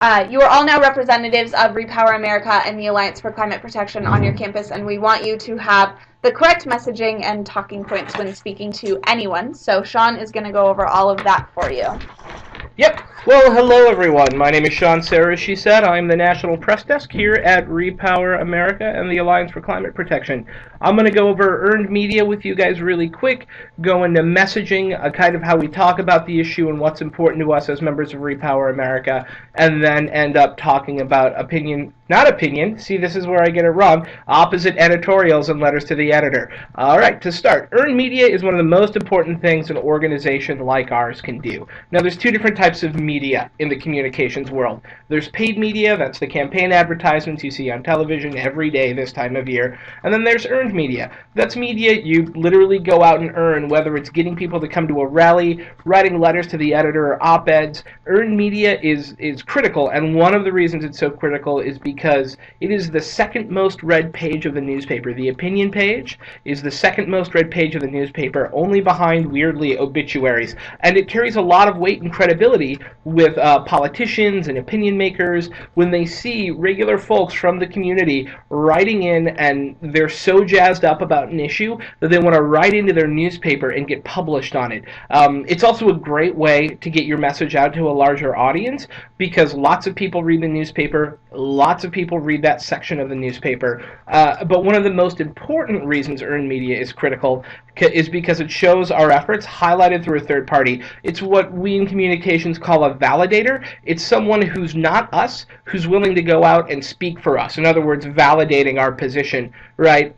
You are all now representatives of Repower America and the Alliance for Climate Protection on your campus, and we want you to have the correct messaging and talking points when speaking to anyone. So Sean is going to go over all of that for you. Yep. Well, hello everyone. My name is Sean Sarah, she said. I'm the National Press Desk here at Repower America and the Alliance for Climate Protection. I'm going to go over earned media with you guys really quick, go into messaging, kind of how we talk about the issue and what's important to us as members of Repower America, and then end up talking about see, this is where I get it wrong, opposite editorials and letters to the editor. Alright, to start, earned media is one of the most important things an organization like ours can do. Now, there's two different types of media in the communications world. There's paid media, that's the campaign advertisements you see on television every day this time of year, and then there's earned media. That's media you literally go out and earn, whether it's getting people to come to a rally, writing letters to the editor, or op-eds. Earned media is critical, and one of the reasons it's so critical is because it is the second most read page of the newspaper. The opinion page is the second most read page of the newspaper, only behind, weirdly, obituaries, and it carries a lot of weight and credibility with politicians and opinion makers when they see regular folks from the community writing in, and they're so jazzed up about an issue that they want to write into their newspaper and get published on it. It's also a great way to get your message out to a larger audience because lots of people read the newspaper, lots of people read that section of the newspaper, but one of the most important reasons earned media is critical is because it shows our efforts highlighted through a third party. It's what we in communications call a validator. It's someone who's not us, who's willing to go out and speak for us. In other words, validating our position, right?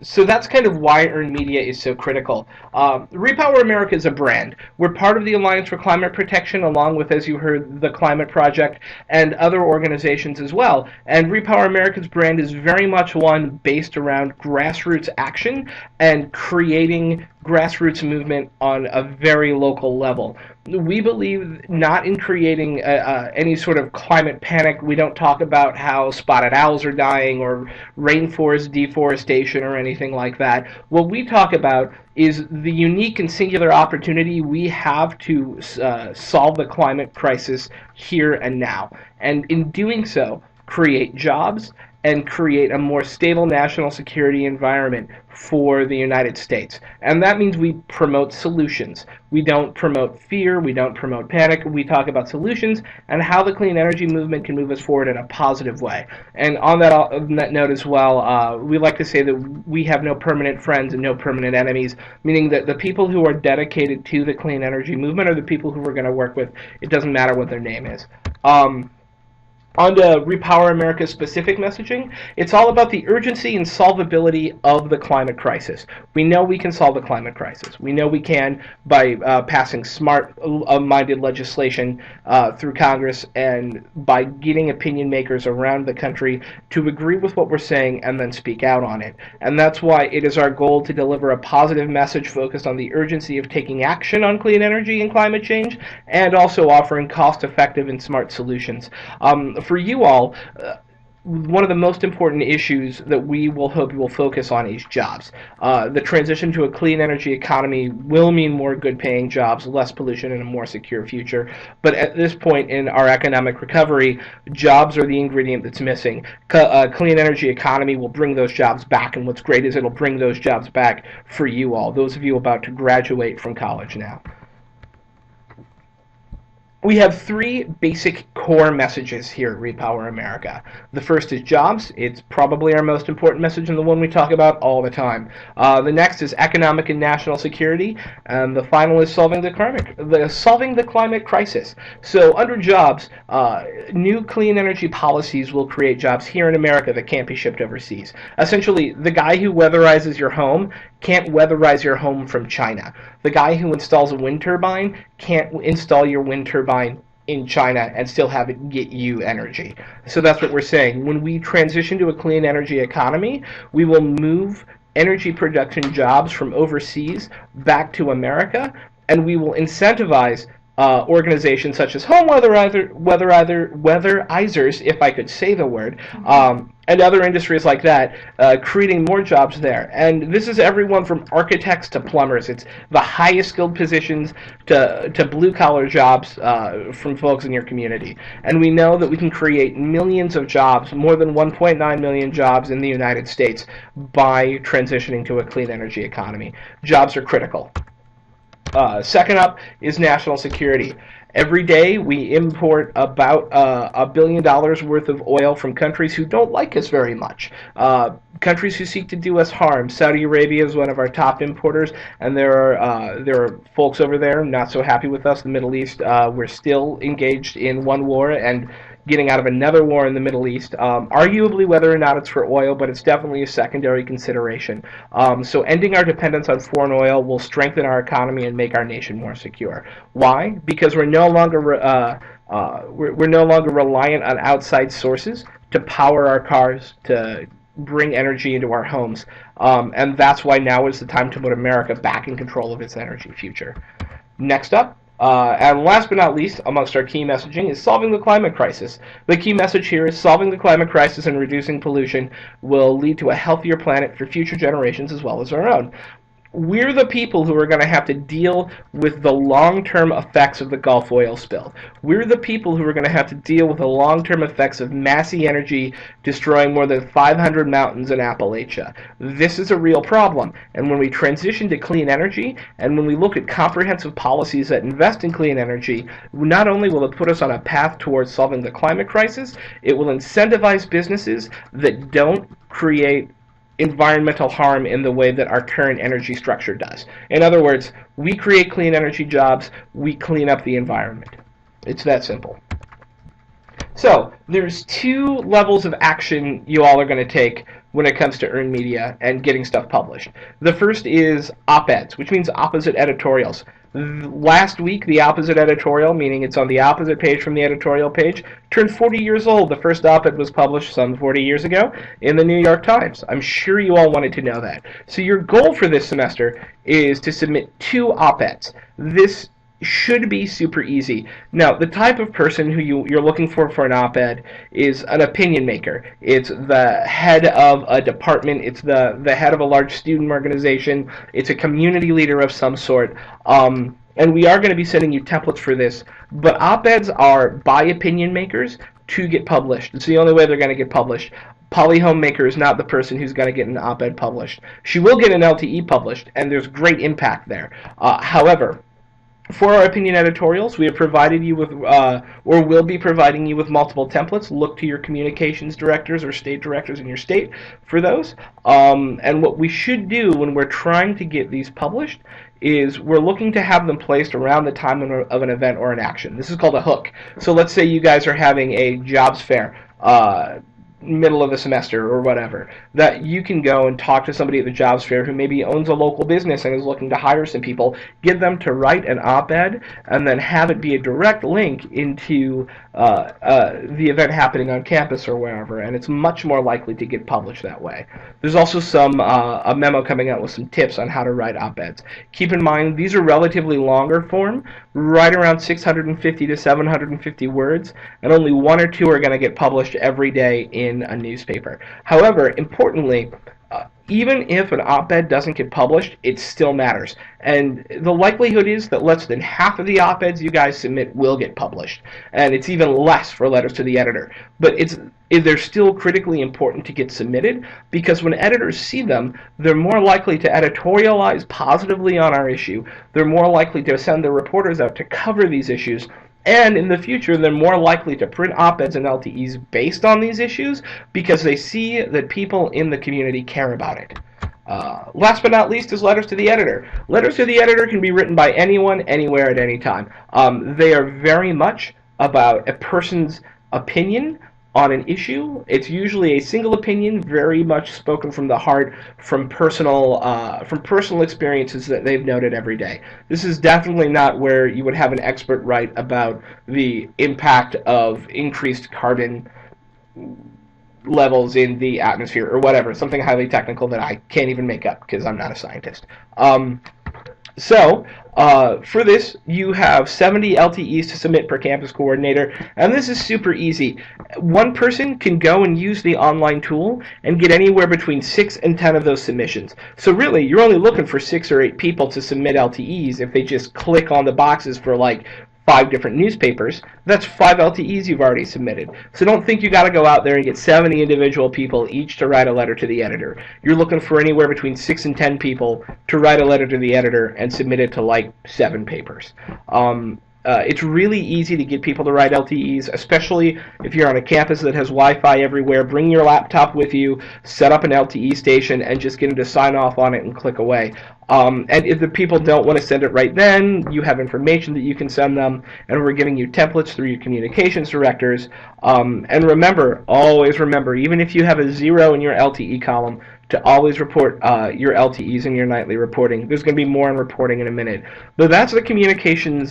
So that's kind of why earned media is so critical. Repower America is a brand. We're part of the Alliance for Climate Protection, along with, as you heard, the Climate Project and other organizations as well. And Repower America's brand is very much one based around grassroots action and creating grassroots movement on a very local level. We believe not in creating any sort of climate panic. We don't talk about how spotted owls are dying or rainforest deforestation or anything like that. What we talk about is the unique and singular opportunity we have to solve the climate crisis here and now. And in doing so, create jobs and create a more stable national security environment for the United States. And that means we promote solutions. We don't promote fear, we don't promote panic, we talk about solutions and how the clean energy movement can move us forward in a positive way. And on that note as well, we like to say that we have no permanent friends and no permanent enemies, meaning that the people who are dedicated to the clean energy movement are the people who we're going to work with. It doesn't matter what their name is. On to Repower America's specific messaging, it's all about the urgency and solvability of the climate crisis. We know we can solve the climate crisis. We know we can by passing smart-minded legislation through Congress and by getting opinion makers around the country to agree with what we're saying and then speak out on it. And that's why it is our goal to deliver a positive message focused on the urgency of taking action on clean energy and climate change and also offering cost-effective and smart solutions. For you all, one of the most important issues that we will hope you will focus on is jobs. The transition to a clean energy economy will mean more good-paying jobs, less pollution, and a more secure future. But at this point in our economic recovery, jobs are the ingredient that's missing. A clean energy economy will bring those jobs back, and what's great is it'll bring those jobs back for you all, those of you about to graduate from college now. We have three basic core messages here at Repower America. The first is jobs. It's probably our most important message and the one we talk about all the time. The next is economic and national security. And the final is solving the climate crisis. So under jobs, new clean energy policies will create jobs here in America that can't be shipped overseas. Essentially, the guy who weatherizes your home can't weatherize your home from China. The guy who installs a wind turbine can't install your wind turbine in China and still have it get you energy. So that's what we're saying. When we transition to a clean energy economy, we will move energy production jobs from overseas back to America, and we will incentivize organizations such as Home Weatherizers, if I could say the word, and other industries like that, creating more jobs there. And this is everyone from architects to plumbers. It's the highest skilled positions to blue-collar jobs from folks in your community. And we know that we can create millions of jobs, more than 1.9 million jobs in the United States, by transitioning to a clean energy economy. Jobs are critical. Second up is national security. Every day we import about $1 billion worth of oil from countries who don't like us very much. Countries who seek to do us harm. Saudi Arabia is one of our top importers, and there are folks over there not so happy with us. The Middle East, we're still engaged in one war and getting out of another war in the Middle East, arguably whether or not it's for oil, but it's definitely a secondary consideration. So ending our dependence on foreign oil will strengthen our economy and make our nation more secure. Why? Because we're no longer reliant on outside sources to power our cars, to bring energy into our homes, and that's why now is the time to put America back in control of its energy future. Next up, and last but not least, amongst our key messaging, is solving the climate crisis. The key message here is solving the climate crisis and reducing pollution will lead to a healthier planet for future generations as well as our own. We're the people who are going to have to deal with the long-term effects of the Gulf oil spill. We're the people who are going to have to deal with the long-term effects of Massey Energy destroying more than 500 mountains in Appalachia. This is a real problem, and when we transition to clean energy, and when we look at comprehensive policies that invest in clean energy, not only will it put us on a path towards solving the climate crisis, it will incentivize businesses that don't create environmental harm in the way that our current energy structure does. In other words, we create clean energy jobs, we clean up the environment. It's that simple. So, there's two levels of action you all are going to take when it comes to earned media and getting stuff published. The first is op-eds, which means opposite editorials. Last week, the opposite editorial, meaning it's on the opposite page from the editorial page, turned 40 years old. The first op-ed was published some 40 years ago in the New York Times. I'm sure you all wanted to know that. So your goal for this semester is to submit 2 op-eds. This should be super easy. Now, the type of person who you're looking for an op-ed is an opinion maker. It's the head of a department. It's the head of a large student organization. It's a community leader of some sort. And we are going to be sending you templates for this. But op-eds are by opinion makers to get published. It's the only way they're going to get published. Polly Homemaker is not the person who's going to get an op-ed published. She will get an LTE published, and there's great impact there. However, for our opinion editorials, we have provided you with, or will be providing you with multiple templates. Look to your communications directors or state directors in your state for those. And what we should do when we're trying to get these published is we're looking to have them placed around the time of an event or an action. This is called a hook. So let's say you guys are having a jobs fair, middle of the semester or whatever, that you can go and talk to somebody at the jobs fair who maybe owns a local business and is looking to hire some people, get them to write an op-ed, and then have it be a direct link into the event happening on campus or wherever, and it's much more likely to get published that way. There's also a memo coming out with some tips on how to write op-eds. Keep in mind, these are relatively longer form, right around 650 to 750 words, and only 1 or 2 are going to get published every day in a newspaper. However, importantly, even if an op-ed doesn't get published, it still matters. And the likelihood is that less than half of the op-eds you guys submit will get published. And it's even less for letters to the editor. But they're still critically important to get submitted, because when editors see them, they're more likely to editorialize positively on our issue. They're more likely to send their reporters out to cover these issues. And in the future, they're more likely to print op-eds and LTEs based on these issues because they see that people in the community care about it. Last but not least is letters to the editor. Letters to the editor can be written by anyone, anywhere, at any time. They are very much about a person's opinion on an issue. It's usually a single opinion, very much spoken from the heart, from personal experiences that they've noted every day. This is definitely not where you would have an expert write about the impact of increased carbon levels in the atmosphere or whatever, something highly technical that I can't even make up because I'm not a scientist. So, for this, you have 70 LTEs to submit per campus coordinator, and this is super easy. One person can go and use the online tool and get anywhere between 6 and 10 of those submissions. So really, you're only looking for 6 or 8 people to submit LTEs if they just click on the boxes for like 5 different newspapers. That's 5 LTEs you've already submitted. So don't think you got to go out there and get 70 individual people each to write a letter to the editor. You're looking for anywhere between 6 and 10 people to write a letter to the editor and submit it to like 7 papers. It's really easy to get people to write LTEs, especially if you're on a campus that has Wi-Fi everywhere. Bring your laptop with you, set up an LTE station, and just get them to sign off on it and click away. And if the people don't want to send it right then, you have information that you can send them, and we're giving you templates through your communications directors. And remember, always remember, even if you have a 0 in your LTE column, to always report your LTEs in your nightly reporting. There's going to be more on reporting in a minute. But that's the communications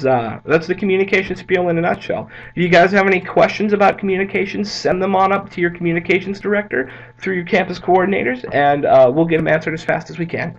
spiel in a nutshell. If you guys have any questions about communications, send them on up to your communications director through your campus coordinators, and we'll get them answered as fast as we can.